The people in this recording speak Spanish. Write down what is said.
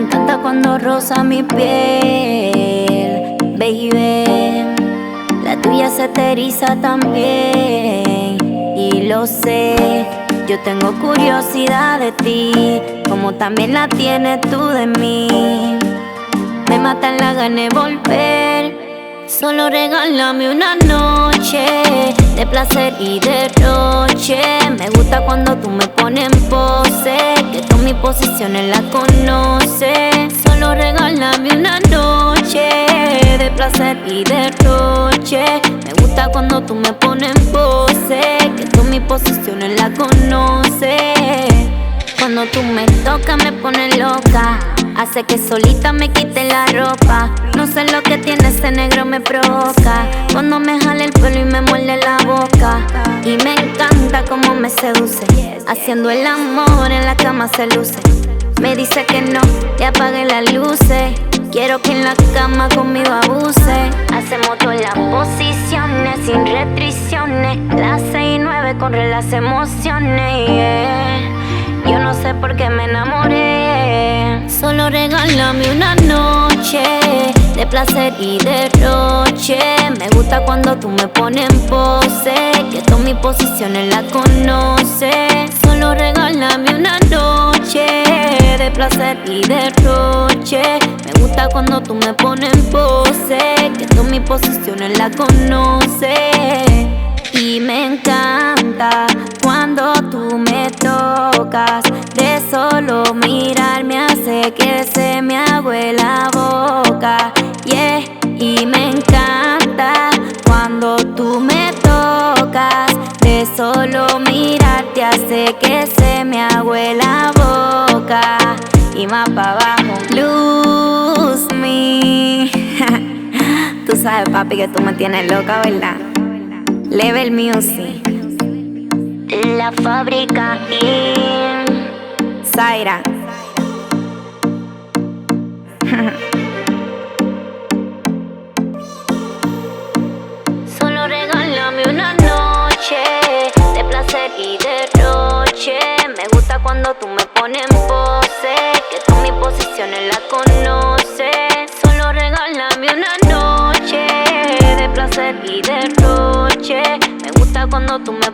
encanta cuando roza mi piel, baby. La tuya se te eriza también, y lo sé. Yo tengo curiosidad de ti, como también la tienes tú de mí. Me matan la gana de volver. Solo regálame una noche de placer y derroche. Me gusta cuando tú me pones en pose, que tú mis posiciones las conoces. Solo regálame una noche de placer y derroche. Me gusta cuando tú me pones en pose, que tú mis posiciones las conoces. Cuando tú me tocas me pones loca, hace que solita me quite la ropa. No sé lo que tiene ese negro, me provoca cuando me jala el pelo y me muerde la boca. Y me encanta cómo me seduce, haciendo el amor en la cama se luce. Me dice que no, le apague las luces. Quiero que en la cama conmigo abuse. Hacemos todas las posiciones sin restricciones, las 6 y 9 corren las emociones, yeah. Yo no sé por qué me enamoré. Solo regálame una noche de placer y derroche. Me gusta cuando tú me pones en pose, que tú mis posiciones las conoces. Solo regálame una noche de placer y derroche. Me gusta cuando tú me pones en pose, que tú mis posiciones las conoces. Y me encanta cuando tú me tocas, de solo mirar me hace que se me agüe la boca, yeah. Y me encanta cuando tú me tocas, de solo mirar te hace que se me agüe la boca. Y más para abajo, lose me. Tú sabes, papi, que tú me tienes loca, ¿verdad? Level Music, La Fábrica in Zaira. Solo regálame una noche de placer y derroche. Me gusta cuando tú me pones en pose, que tú mis posiciones las conoces. Solo regálame una noche de placer y derroche. Me gusta cuando tú me